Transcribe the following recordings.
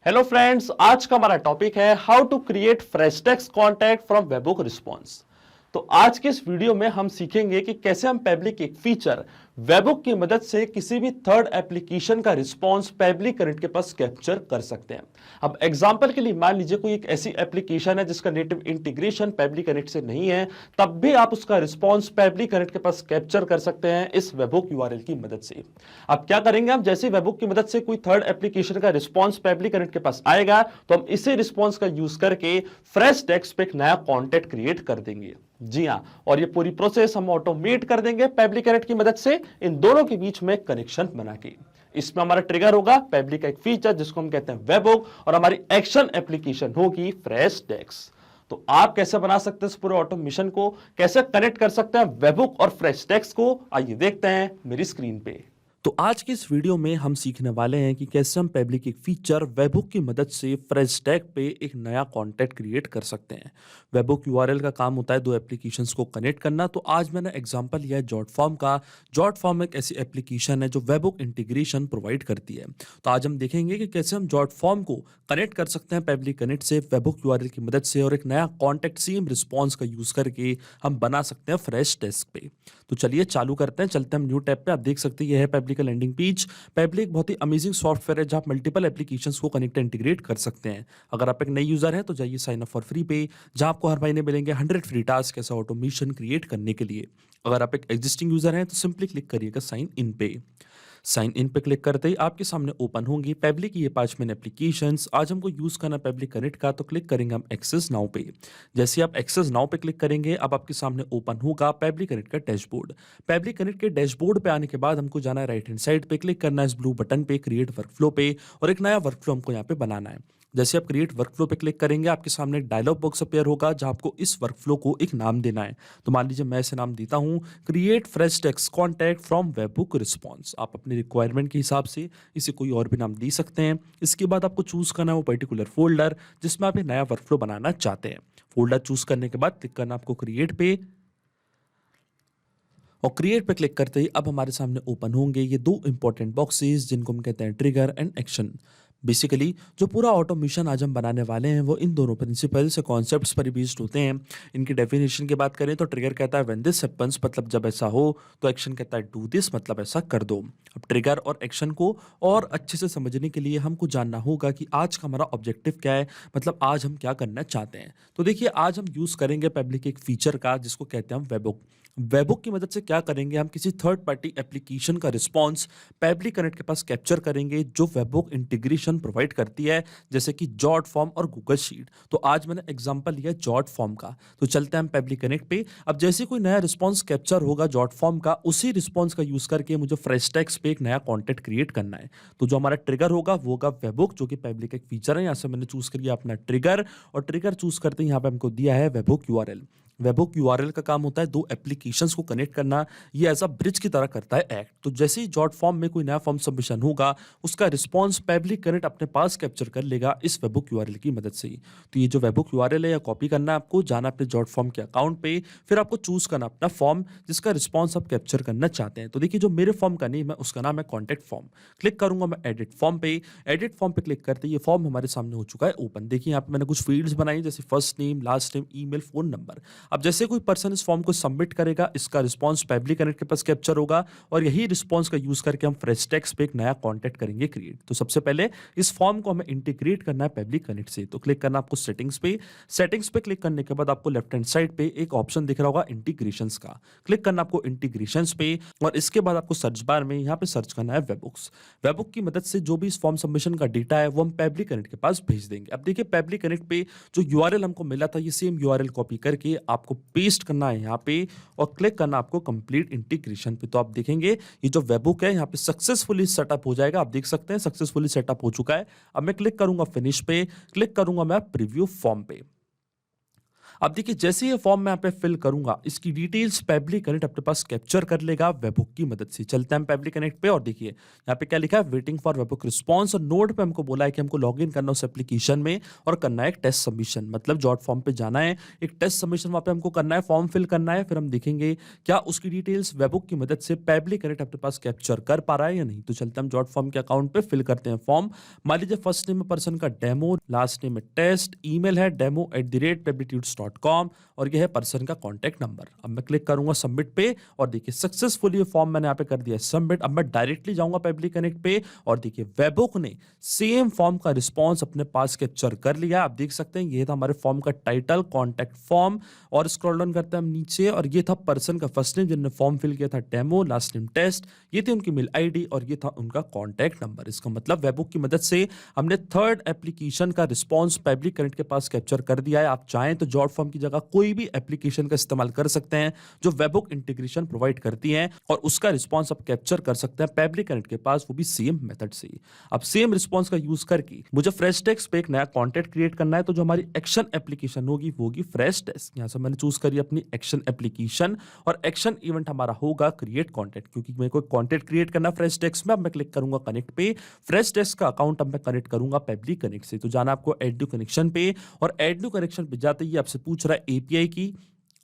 Hello friends, आज का हमारा टॉपिक है how to create fresh text contact from webhook response. तो आज के इस वीडियो में हम सीखेंगे कि कैसे हम पेबलिक एक फीचर वेबहुक की मदद से किसी भी थर्ड एप्लीकेशन का रिस्पॉन्स पेबली कनेक्ट के पास कैप्चर कर सकते हैं। अब एग्जांपल के लिए मान लीजिए कोई एक ऐसी एप्लीकेशन है जिसका नेटिव इंटीग्रेशन पेबली कनेक्ट से नहीं है, तब भी आप उसका रिस्पॉन्स पेबली कनेक्ट के पास कैप्चर कर सकते हैं इस वेबहुक यूआरएल की मदद से। अब क्या करेंगे, हम जैसे वेबहुक की मदद से कोई थर्ड एप्लीकेशन का रिस्पॉन्स पेबली कनेक्ट के पास आएगा तो हम इसी रिस्पॉन्स का यूज करके फ्रेश टेक्स्ट पे एक नया कॉन्टेक्ट क्रिएट कर देंगे। जी हां, और ये पूरी प्रोसेस हम ऑटोमेट कर देंगे पेबली कनेक्ट की मदद से इन दोनों के बीच में कनेक्शन बना के। इसमें हमारा ट्रिगर होगा पेबली का एक फीचर जिसको हम कहते हैं वेबहुक, और हमारी एक्शन एप्लीकेशन होगी फ्रेश टेक्स्ट। तो आप कैसे बना सकते हैं इस पूरे ऑटोमेशन को, कैसे कनेक्ट कर सकते हैं वेबहुक और फ्रेश टेक्स्ट को, आइए देखते हैं मेरी स्क्रीन पे। तो आज के इस वीडियो में हम सीखने वाले हैं कि कैसे हम पेबली की फीचर वेबहुक की मदद से फ्रेश टैग पे एक नया कॉन्टैक्ट क्रिएट कर सकते हैं। वेबहुक यूआरएल का काम होता है दो एप्लीकेशंस को कनेक्ट करना। तो आज मैंने एग्जांपल लिया है जॉटफॉर्म का। जॉटफॉर्म एक ऐसी एप्लीकेशन है जो वेबहुक इंटीग्रेशन प्रोवाइड करती है। तो आज हम देखेंगे कि कैसे हम जॉटफॉर्म को कनेक्ट कर सकते हैं पेबली कनेक्ट से वेबहुक यूआरएल की मदद से, और एक नया कॉन्टैक्ट सेम रिस्पॉन्स का यूज करके हम बना सकते हैं फ्रेश टेक्स्ट पे। तो चलिए चालू करते हैं, चलते हैं हम न्यू टैब पे। आप देख सकते हैं यह है पेबली का लैंडिंग पेज। पेबली एक बहुत ही अमेजिंग सॉफ्टवेयर है जहां आप मल्टीपल एप्लीकेशंस को कनेक्ट इंटीग्रेट कर सकते हैं। अगर आप एक नई यूजर हैं तो जाइए साइन अप फॉर फ्री पे, जहां आपको हर महीने मिलेंगे 100 फ्री टास्क ऐसा ऑटोमेशन क्रिएट करने के लिए। अगर आप एक एग्जिस्टिंग यूजर हैं तो सिंपली क्लिक करिएगा साइन इन पे। साइन इन पे क्लिक करते ही आपके सामने ओपन होंगी पेबली की ये 5 मेन एप्लीकेशंस। आज हमको यूज करना पेबली कनेक्ट का, तो क्लिक करेंगे हम एक्सेस नाउ पे। जैसे आप एक्सेस नाउ पे क्लिक करेंगे अब आपके सामने ओपन होगा पेबली कनेक्ट का डैशबोर्ड। पेबली कनेक्ट के डैशबोर्ड पे आने के बाद हमको जाना है राइट हैंड साइड पे, क्लिक करना है इस ब्लू बटन पे क्रिएट वर्कफ्लो पे, और एक नया वर्कफ्लो हमको यहाँ पे बनाना है। जैसे आप क्रिएट वर्कफ्लो पे क्लिक करेंगे आपके सामने एक डायलॉग बॉक्स अपीयर होगा जहां आपको इस वर्कफ्लो को एक नाम देना है। तो मान लीजिए मैं इसे नाम देता हूं create fresh text contact from webhook response. आप अपनी रिक्वायरमेंट के हिसाब से इसे कोई और भी नाम दे सकते हैं। इसके बाद आपको चूज करना है वो पर्टिकुलर फोल्डर जिसमें आप एक नया वर्कफ्लो बनाना चाहते हैं। फोल्डर चूज करने के बाद क्लिक करना आपको क्रिएट पे, और क्रिएट पे क्लिक करते ही अब हमारे सामने ओपन होंगे ये दो इंपॉर्टेंट बॉक्सेस जिनको हम कहते हैं ट्रिगर एंड एक्शन। बेसिकली जो पूरा ऑटोमेशन आज हम बनाने वाले हैं वो इन दोनों प्रिंसिपल से कॉन्सेप्ट्स पर बेस्ड होते हैं। इनकी डेफिनेशन की बात करें तो ट्रिगर कहता है व्हेन दिस हैपेंस, मतलब जब ऐसा हो, तो एक्शन कहता है डू दिस, मतलब ऐसा कर दो। अब ट्रिगर और एक्शन को और अच्छे से समझने के लिए हमको जानना होगा कि आज का हमारा ऑब्जेक्टिव क्या है, मतलब आज हम क्या करना चाहते हैं। तो देखिए आज हम यूज करेंगे पेबली के एक फीचर का जिसको कहते हैं हम वेबहुक। वेबहुक की मदद से क्या करेंगे, हम किसी थर्ड पार्टी एप्लीकेशन का रिस्पॉन्स पेबली कनेक्ट के पास कैप्चर करेंगे जो वेबहुक इंटीग्रेशन प्रोवाइड करती है, जैसे कि जॉटफॉर्म और गूगल शीट। तो आज मैंने एग्जांपल लिया जॉटफॉर्म का। तो चलते हैं हम पेबली कनेक्ट पे। अब जैसे कोई नया रिस्पॉन्स कैप्चर होगा जॉटफॉर्म का, उसी रिस्पॉन्स का यूज करके मुझे फ्रेश टेक्स्ट पे एक नया कॉन्टेक्ट क्रिएट करना है। तो जो हमारा ट्रिगर होगा वो होगा वेबहुक, जो कि पेबली का एक फीचर है। यहाँ से मैंने चूज किया अपना ट्रिगर, और ट्रिगर चूज करते ही यहाँ पे हमको दिया है वेबहुक यूआरएल। वेबहुक यूआरएल का काम होता है दो एप्लीकेशंस को कनेक्ट करना। ये एज अ ब्रिज की तरह करता है एक्ट। तो जैसे ही जॉट फॉर्म में कोई नया फॉर्म सबमिशन होगा उसका रिस्पॉन्स पेबली कनेक्ट अपने पास कैप्चर कर लेगा इस वेबहुक यूआरएल की मदद से ही। तो ये जो वेबहुक यूआरएल है या कॉपी करना है आपको, जाना अपने जॉट फॉर्म के अकाउंट पे, फिर आपको चूज करना अपना फॉर्म जिसका रिस्पॉन्स आप कैप्चर करना चाहते हैं। तो देखिए जो मेरे फॉर्म का नेम है उसका नाम है कॉन्टैक्ट फॉर्म। क्लिक करूंगा मैं एडिट फॉर्म पे। एडिट फॉर्म पे क्लिक करते ये फॉर्म हमारे सामने हो चुका है ओपन। देखिए यहाँ पे मैंने कुछ फील्ड्स बनाई जैसे first name, last name, email, phone number. अब जैसे कोई पर्सन इस फॉर्म को सबमिट करेगा इसका रिस्पांस पेबली कनेक्ट के पास कैप्चर होगा, और यही रिस्पांस का यूज करके हम फ्रेश टेक्स्ट पे एक नया कॉन्टैक्ट करेंगे क्रिएट। तो सबसे पहले इस फॉर्म को हमें इंटीग्रेट करना है पेबली कनेक्ट से। तो क्लिक करना आपको सेटिंग्स पे। सेटिंग्स पे क्लिक करने के बाद आपको लेफ्ट हैंड साइड पे एक ऑप्शन दिख रहा होगा इंटीग्रेशंस का। क्लिक करना आपको इंटीग्रेशंस पे, और इसके बाद आपको सर्च बार में यहाँ पे सर्च करना है वेबहुक्स। वेबहुक की मदद से जो भी इस फॉर्म सबमिशन का डेटा है वो हम पेबली कनेक्ट के पास भेज देंगे। अब देखिए पेबली कनेक्ट पे जो यूआरएल हमको मिला था ये सेम यूआरएल कॉपी करके आपको पेस्ट करना है यहाँ पे, और क्लिक करना आपको कंप्लीट इंटीग्रेशन पे। तो आप देखेंगे ये जो वेबहुक है यहाँ पे सक्सेसफुली सेटअप हो जाएगा। आप देख सकते हैं सक्सेसफुली सेटअप हो चुका है। अब मैं क्लिक करूंगा फिनिश पे, क्लिक करूंगा मैं प्रीव्यू फॉर्म पे। अब देखिए जैसे ही ये फॉर्म मैं यहाँ पे फिल करूंगा, इसकी डिटेल्स पेबली कनेक्ट अपने पास कैप्चर कर लेगा वेबहुक की मदद से। चलते हैं हम पेबली कनेक्ट पे और देखिए यहाँ पे क्या लिखा है, वेटिंग फॉर वेबहुक रिस्पॉन्स। और नोड पे हमको बोला है कि हमको लॉग इन करना उस एप्लीकेशन में और करना है एक टेस्ट सबमिशन, मतलब जॉट फॉर्म पे जाना है, एक टेस्ट सबमिशन वहाँ पे हमको करना है, फॉर्म फिल करना है, फिर हम देखेंगे क्या उसकी डिटेल्स वेबहुक की मदद से पेबली कनेक्ट अपने पास कैप्चर कर पा रहा है या नहीं। तो चलते हम जॉट फॉर्म के अकाउंट पे फिल करते हैं फॉर्म। मान लीजिए फर्स्ट नेम है पर्सन का डेमो, लास्ट नेम है टेस्ट, ईमेल है demo@peblitudes.com और यह है पर्सन का कॉन्टैक्ट नंबर। अब मैं क्लिक करूंगा सबमिट पे और देखिए सक्सेसफुली ये फॉर्म मैंने यहाँ पे कर दिया सबमिट। अब मैं डायरेक्टली जाऊंगा पेबली कनेक्ट पे और देखिए वेबहुक ने सेम फॉर्म का रिस्पॉन्स अपने पास कैप्चर कर लिया। आप देख सकते हैं ये था हमारे फॉर्म का टाइटल, कॉन्टैक्ट फॉर्म, और स्क्रॉल डाउन करते हैं हम नीचे और ये था पर्सन का फर्स्ट नेम जिन्होंने फॉर्म फिल किया था डेमो, लास्ट नेम टेस्ट, ये थी उनकी मेल आईडी और ये था उनका कॉन्टैक्ट नंबर। इसका मतलब वेबहुक की मदद से हमने थर्ड एप्लीकेशन का रिस्पॉन्स पेबली कनेक्ट के पास कैप्चर कर दिया है। आप चाहें तो जॉट फॉर्म की जगह कोई भी एप्लीकेशन का इस्तेमाल कर सकते हैं जो वेबहुक इंटीग्रेशन प्रोवाइड करती है और उसका रिस्पॉन्स आप कैप्चर कर सकते हैं पेबली कनेक्ट के पास, वो भी सेम मेथड से। अब सेम रिस्पॉन्स का यूज करके मुझे फ्रेश टेक्स्ट पे एक नया कॉन्टेंट क्रिएट करना है, तो जो हमारी एक्शन एप्लीकेशन होगी वो होगी फ्रेश टेक्स्ट। यहाँ से मैंने चूज करी अपनी एक्शन एप्लीकेशन और एक्शन इवेंट हमारा होगा क्रिएट कॉन्टेंट, क्योंकि मेरे को कॉन्टेंट क्रिएट करना फ्रेश टेक्स्ट में। अब मैं क्लिक करूंगा कनेक्ट पे, फ्रेश टेक्स्ट का अकाउंट अब मैं कनेक्ट करूंगा पेबली कनेक्ट से। तो जाना आपको एड न्यू कनेक्शन पे और एड न्यू कनेक्शन पे जाते ही आपसे पूछ रहा है एपीआई की,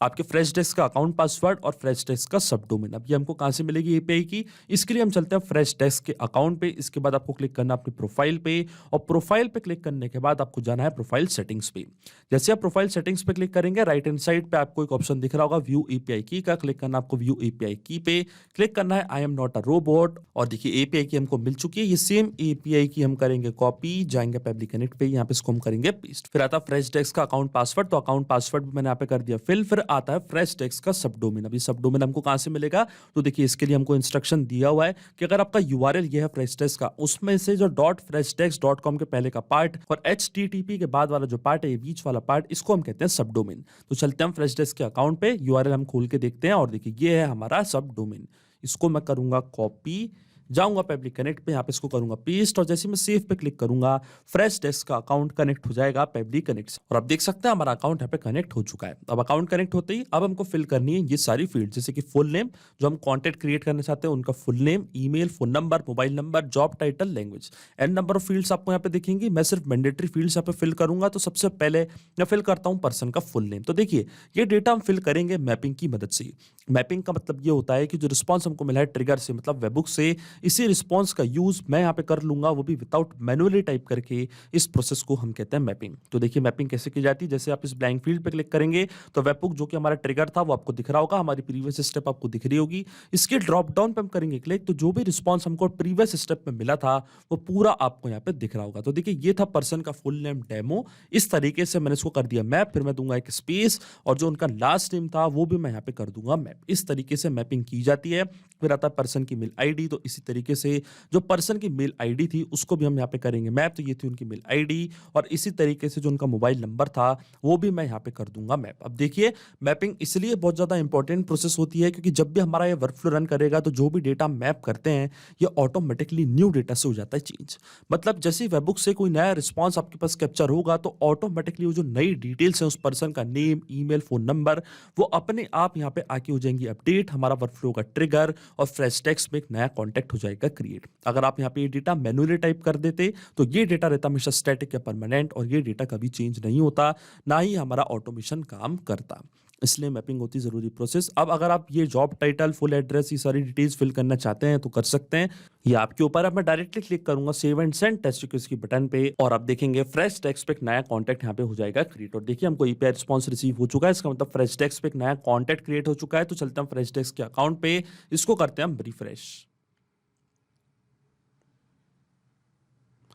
आपके फ्रेश डेस्क का अकाउंट पासवर्ड और फ्रेश डेस्क का सब डोमेन। अब ये हमको कहां से मिलेगी एपीआई की, इसके लिए हम चलते हैं फ्रेश डेस्क के अकाउंट पे। इसके बाद आपको क्लिक करना अपनी प्रोफाइल पे और प्रोफाइल पे क्लिक करने के बाद आपको जाना है प्रोफाइल सेटिंग्स पे। जैसे आप प्रोफाइल सेटिंग्स पे क्लिक करेंगे, राइट हैंड साइड पे आपको एक ऑप्शन दिख रहा होगा व्यू एपीआई की का, क्लिक करना आपको व्यू एपीआई की पे, क्लिक करना है I am not a robot और देखिए एपीआई की हमको मिल चुकी है। ये सेम एपीआई की हम करेंगे कॉपी, जाएंगे पेबली कनेक्ट पे, यहाँ पे इसको हम करेंगे पेस्ट। फिर आता है फ्रेश डेस्क का अकाउंट पासवर्ड, तो अकाउंट पासवर्ड भी मैंने यहाँ पे कर दिया फिल। फिर आता है फ्रेश डेस्क का सब डोमेन। अभी सब डोमेन हमको कहां से मिलेगा, तो देखिए इसके लिए हमको इंस्ट्रक्शन दिया हुआ है कि अगर आपका यूआरएल ये है फ्रेशटेक्स्ट का, उसमें से जो .freshdesk.com के पहले का पार्ट और http के बाद वाला जो पार्ट है, ये बीच वाला पार्ट, इसको हम कहते हैं सब डोमेन। तो चलते हैं हम फ्रेशडेस्क के अकाउंट पे, यूआरएल हम खोल के देखते हैं और देखिए ये है हमारा सब डोमेन। इसको मैं करूंगा कॉपी, जाऊंगा पेबली कनेक्ट पे, यहाँ पे इसको करूंगा पेस्ट और जैसे मैं सेव पे क्लिक करूंगा फ्रेश डेस्क का अकाउंट कनेक्ट हो जाएगा पेबली कनेक्ट से। और अब देख सकते हैं हमारा अकाउंट यहाँ पे कनेक्ट हो चुका है। अब अकाउंट कनेक्ट होते ही अब हमको फिल करनी है ये सारी फील्ड, जैसे कि फुल नेम, जो हम कॉन्टेंट क्रिएट करना चाहते हैं उनका full name, email, phone number, mobile number, job title, language, and number of fields आपको यहाँ पे दिखेंगी। मैं सिर्फ मैंडेटरी फील्ड्स यहाँ पे फिल करूंगा। तो सबसे पहले मैं फिल करता हूँ पर्सन का फुल नेम। तो देखिए ये डेटा हम फिल करेंगे मैपिंग की मदद से। मैपिंग का मतलब ये होता है कि जो रिस्पॉन्स हमको मिला है ट्रिगर से, मतलब वेबहुक से, इसी रिस्पॉन्स का यूज मैं यहाँ पे कर लूंगा, वो भी विदाउट मैनुअली टाइप करके। इस प्रोसेस को हम कहते हैं मैपिंग। तो देखिए मैपिंग कैसे की जाती है, जैसे आप इस ब्लैंक फील्ड पे क्लिक करेंगे तो वेबहुक जो कि हमारा ट्रिगर था वो आपको दिख रहा होगा, हमारी प्रीवियस स्टेप आपको दिख रही होगी। इसके ड्रॉप डाउन पे हम करेंगे क्लिक, तो जो भी रिस्पॉन्स हमको प्रीवियस स्टेप में मिला था वो पूरा आपको यहाँ पे दिख रहा होगा। तो देखिए ये था पर्सन का फुल नेम डेमो, इस तरीके से मैंने इसको कर दिया मैप। फिर मैं दूंगा एक स्पेस और जो उनका लास्ट नेम था वो भी मैं यहाँ पे कर दूंगा मैप। इस तरीके से मैपिंग की जाती है। फिर आता है पर्सन की मेल आईडी, तो इसी तरीके से जो पर्सन की मेल आईडी थी उसको भी हम यहाँ पे करेंगे मैप। तो ये थी उनकी मेल आईडी और इसी तरीके से जो उनका मोबाइल नंबर था वो भी मैं यहाँ पे कर दूंगा मैप। अब देखिए मैपिंग इसलिए बहुत ज्यादा इंपॉर्टेंट प्रोसेस होती है क्योंकि जब भी हमारा ये वर्कफ्लो रन करेगा तो जो भी डेटा मैप करते हैं ये ऑटोमेटिकली न्यू डेटा से हो जाता है चेंज। मतलब जैसे वेबहुक से कोई नया रिस्पॉन्स आपके पास कैप्चर होगा तो ऑटोमेटिकली वो जो नई डिटेल्स है उस पर्सन का नेम, ईमेल, फोन नंबर, वो अपने आप यहाँ पे आके हो जाएंगी अपडेट। हमारा वर्कफ्लो का ट्रिगर और फ्रेश टेक्स्ट में एक नया कॉन्टेक्ट हो जाएगा क्रिएट। अगर आप यहाँ पे ये डेटा मैन्युअली टाइप कर देते तो ये डेटा रहता हमेशा स्टैटिक या परमानेंट और ये डेटा कभी चेंज नहीं होता, ना ही हमारा ऑटोमेशन काम करता। इसलिए मैपिंग होती जरूरी प्रोसेस। अब अगर आप ये जॉब टाइटल, फुल एड्रेस, ये सारी डिटेल्स फिल करना चाहते हैं तो कर सकते हैं, ये आपके ऊपर। अब मैं डायरेक्टली क्लिक करूंगा save and send test request की बटन पे और आप देखेंगे फ्रेश टेक्स्ट पे एक नया कॉन्टैक्ट यहाँ पे हो जाएगा क्रिएट। और देखिए हमको ईपीआई रिस्पॉन्स रिसीव हो चुका है, इसका मतलब फ्रेश टेक्स्ट पे एक नया कॉन्टैक्ट क्रिएट हो चुका है। तो चलते हैं फ्रेश टेक्स्ट के अकाउंट पे, इसको करते हैं हम रिफ्रेश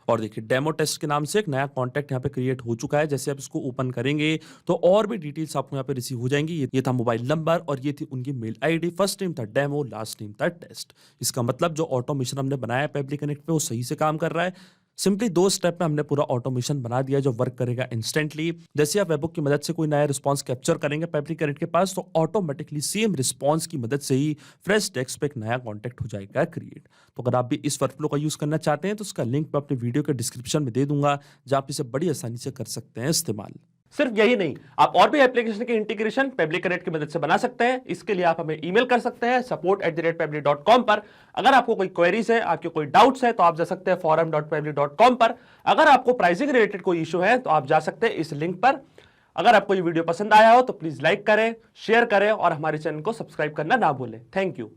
और देखिए डेमो टेस्ट के नाम से एक नया कॉन्टैक्ट यहाँ पे क्रिएट हो चुका है। जैसे आप इसको ओपन करेंगे तो और भी डिटेल्स आपको यहाँ पे रिसीव हो जाएंगी। ये था मोबाइल नंबर और ये थी उनकी मेल आईडी। फर्स्ट नेम था डेमो, लास्ट नेम था टेस्ट। इसका मतलब जो ऑटोमेशन हमने बनाया है पेबली कनेक्ट पे वो सही से काम कर रहा है। सिंपली 2 स्टेप में हमने पूरा ऑटोमेशन बना दिया जो वर्क करेगा इंस्टेंटली। जैसे आप वेबहुक की मदद से कोई नया रिस्पॉन्स कैप्चर करेंगे पेबली कनेक्ट के पास तो ऑटोमेटिकली सेम रिस्पॉन्स की मदद से ही फ्रेश टेक्स्ट पे एक नया कॉन्टैक्ट हो जाएगा क्रिएट। तो अगर आप भी इस वर्कफ्लो का यूज करना चाहते हैं तो उसका लिंक मैं अपने वीडियो के डिस्क्रिप्शन में दे दूंगा, जहां आप इसे बड़ी आसानी से कर सकते हैं इस्तेमाल। सिर्फ यही नहीं, आप और भी एप्लीकेशन के इंटीग्रेशन पेबली कनेक्ट की मदद से बना सकते हैं। इसके लिए आप हमें ईमेल कर सकते हैं support@pebly.com पर। अगर आपको कोई क्वेरीज है, आपके कोई डाउट्स है, तो आप जा सकते हैं forum.pebly.com पर। अगर आपको प्राइसिंग रिलेटेड कोई इशू है तो आप जा सकते हैं इस लिंक पर। अगर आपको ये वीडियो पसंद आया हो तो प्लीज लाइक करें, शेयर करें और हमारे चैनल को सब्सक्राइब करना ना भूलें। Thank you.